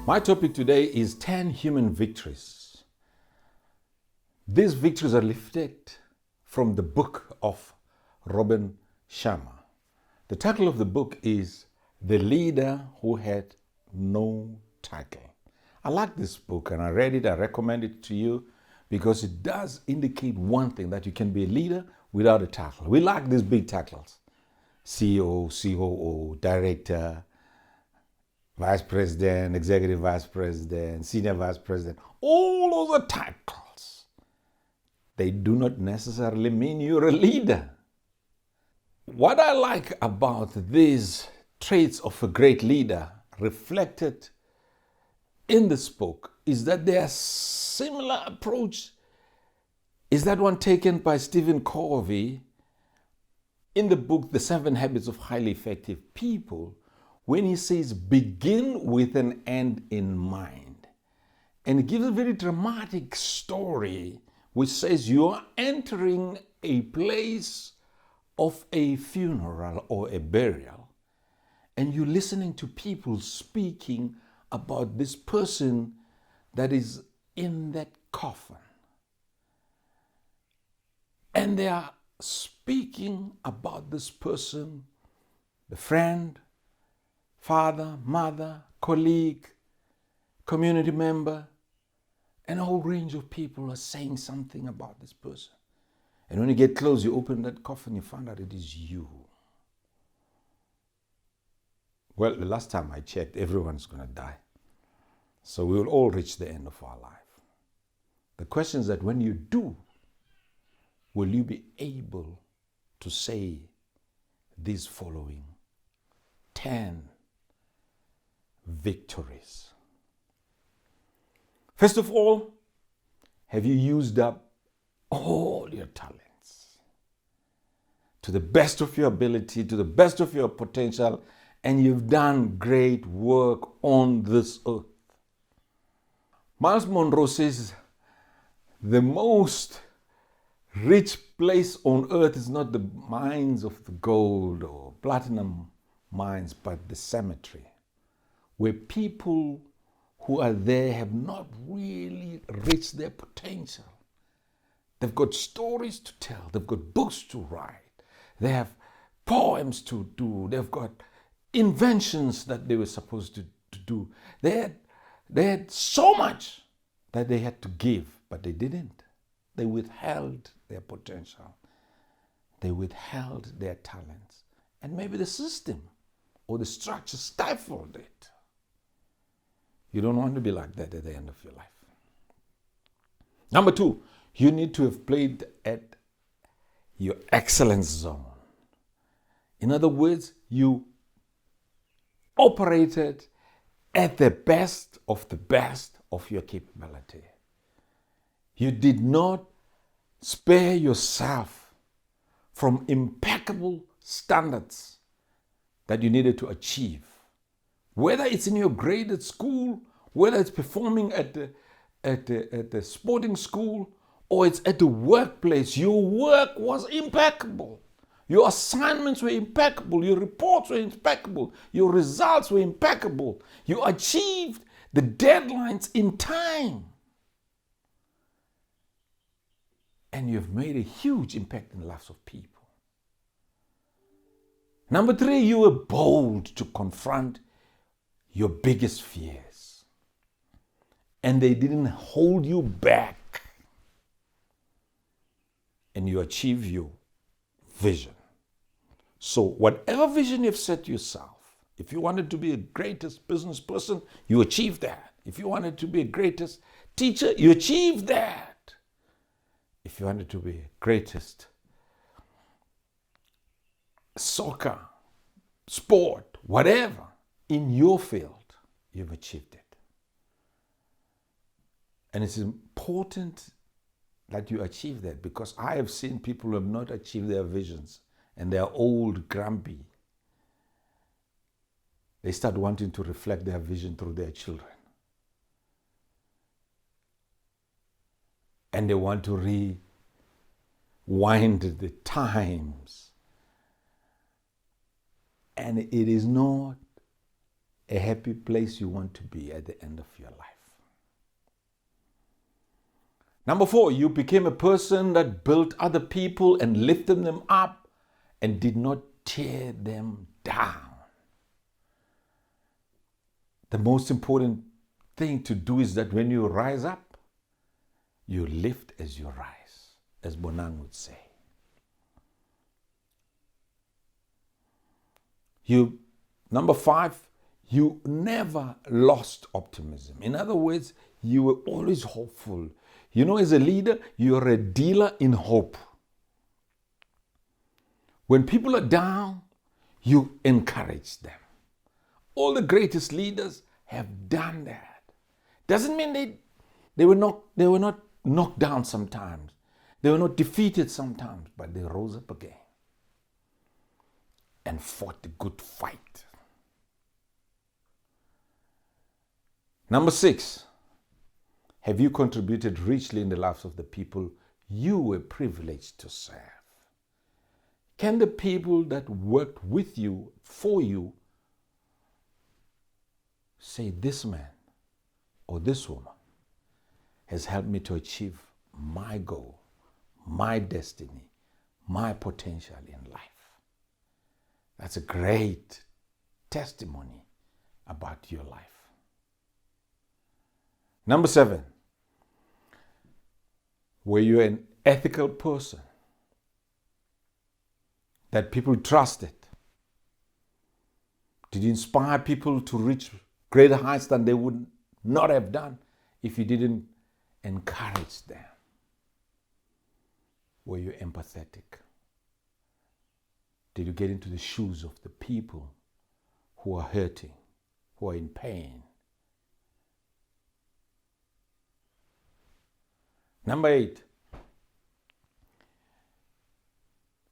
My topic today is 10 human victories. These victories are lifted from the book of Robin Sharma. The title of the book is The Leader Who Had No Title. I like this book and I read it, I recommend it to you because it does indicate one thing, that you can be a leader without a title. We like these big titles: CEO, COO, director, vice president, executive vice president, senior vice president. All those are titles. They do not necessarily mean you're a leader. What I like about these traits of a great leader reflected in this book is that their similar approach is that one taken by Stephen Covey in the book The 7 Habits of Highly Effective People, when he says begin with an end in mind. And he gives a very dramatic story which says you are entering a place of a funeral or a burial, and you're listening to people speaking about this person that is in that coffin. And they are speaking about this person, the friend, father, mother, colleague, community member, and a whole range of people are saying something about this person. And when you get close, you open that coffin, you find out it is you. Well, the last time I checked, everyone's going to die. So we will all reach the end of our life. The question is that when you do, will you be able to say these following 10 victories? First of all, have you used up all your talents to the best of your ability, to the best of your potential, and you've done great work on this earth? Miles Monroe says the most rich place on earth is not the mines of the gold or platinum mines, but the cemetery, where people who are there have not really reached their potential. They've got stories to tell, they've got books to write, they have poems to do, they've got inventions that they were supposed to do. They had so much that they had to give, but they didn't. They withheld their potential. They withheld their talents. And maybe the system or the structure stifled it. You don't want to be like that at the end of your life. Number 2, you need to have played at your excellence zone. In other words, you operated at the best of your capability. You did not spare yourself from impeccable standards that you needed to achieve. Whether it's in your grade at school, whether it's performing at the sporting school, or it's at the workplace, your work was impeccable. Your assignments were impeccable. Your reports were impeccable. Your results were impeccable. You achieved the deadlines in time. And you've made a huge impact in the lives of people. Number 3, you were bold to confront your biggest fears. And they didn't hold you back. And you achieve your vision. So whatever vision you've set yourself, if you wanted to be a greatest business person, you achieve that. If you wanted to be a greatest teacher, you achieve that. If you wanted to be a greatest soccer, sport, whatever, in your field, you've achieved it. And it's important that you achieve that, because I have seen people who have not achieved their visions and they are old, grumpy. They start wanting to reflect their vision through their children. And they want to rewind the times. And it is not a happy place you want to be at the end of your life. Number 4, you became a person that built other people and lifted them up and did not tear them down. The most important thing to do is that when you rise up, you lift as you rise, as Bonang would say. Number 5, you never lost optimism. In other words, you were always hopeful. You know, as a leader, you're a dealer in hope. When people are down, you encourage them. All the greatest leaders have done that. Doesn't mean they were not knocked down sometimes. They were not defeated sometimes, but they rose up again and fought the good fight. Number 6, have you contributed richly in the lives of the people you were privileged to serve? Can the people that worked with you, for you, say, this man or this woman has helped me to achieve my goal, my destiny, my potential in life? That's a great testimony about your life. Number 7, were you an ethical person that people trusted? Did you inspire people to reach greater heights than they would not have done if you didn't encourage them? Were you empathetic? Did you get into the shoes of the people who are hurting, who are in pain? Number 8,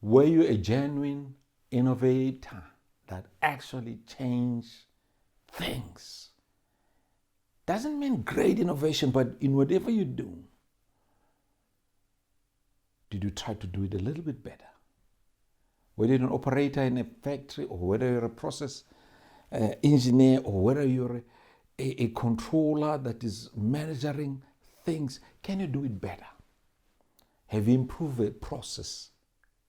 were you a genuine innovator that actually changed things? Doesn't mean great innovation, but in whatever you do, did you try to do it a little bit better? Whether you're an operator in a factory, or whether you're a process engineer, or whether you're a controller that is managing things, can you do it better? Have you improved a process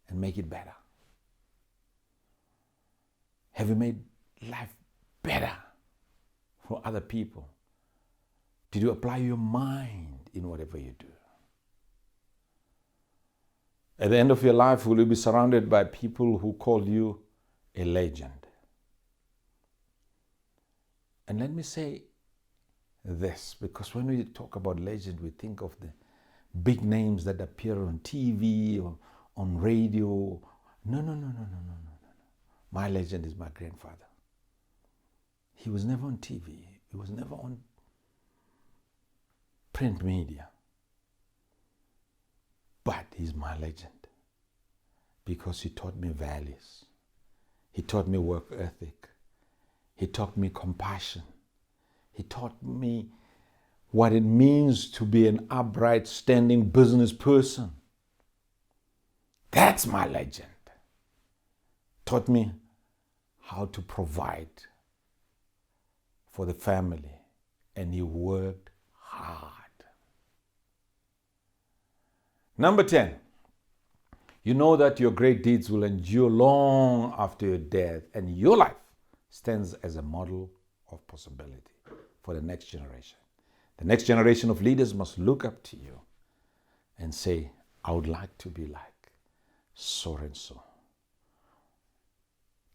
and make it better? Have you made life better for other people? Did you apply your mind in whatever you do? At the end of your life, will you be surrounded by people who call you a legend? And let me say this, because when we talk about legend, we think of the big names that appear on TV or on radio. No. My legend is my grandfather. He was never on TV. He was never on print media. But he's my legend because he taught me values. He taught me work ethic. He taught me compassion. He taught me what it means to be an upright, standing business person. That's my legend. Taught me how to provide for the family, and he worked hard. Number 10, you know that your great deeds will endure long after your death, and your life stands as a model of possibility for the next generation. The next generation of leaders must look up to you and say, I would like to be like so and so.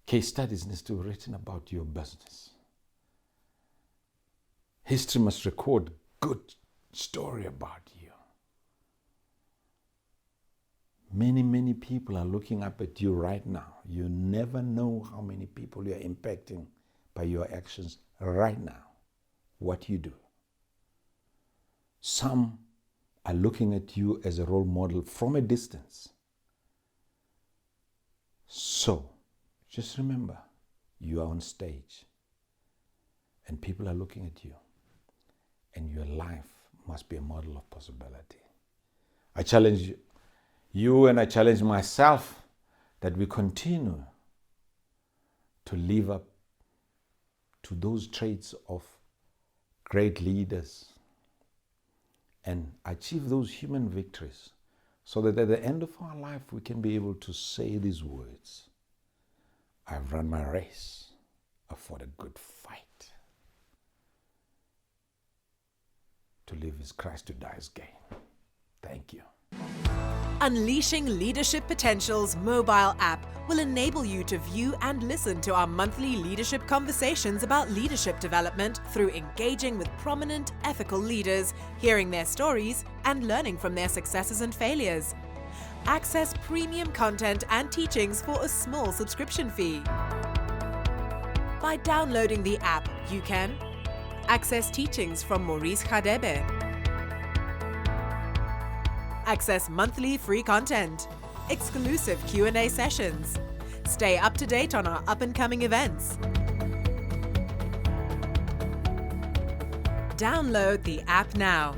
Case studies need to be written about your business. History must record good story about you. Many people are looking up at you right now. You never know how many people you are impacting by your actions right now, what you do. Some are looking at you as a role model from a distance. So, just remember, you are on stage and people are looking at you, and your life must be a model of possibility. I challenge you and I challenge myself that we continue to live up to those traits of great leaders and achieve those human victories so that at the end of our life we can be able to say these words: I've run my race, I've fought a good fight. To live is Christ, to die is gain. Thank you. Unleashing Leadership Potential's mobile app will enable you to view and listen to our monthly leadership conversations about leadership development through engaging with prominent ethical leaders, hearing their stories, and learning from their successes and failures. Access premium content and teachings for a small subscription fee. By downloading the app, you can access teachings from Maurice Radebe, access monthly free content, exclusive Q&A sessions, stay up to date on our up-and-coming events. Download the app now.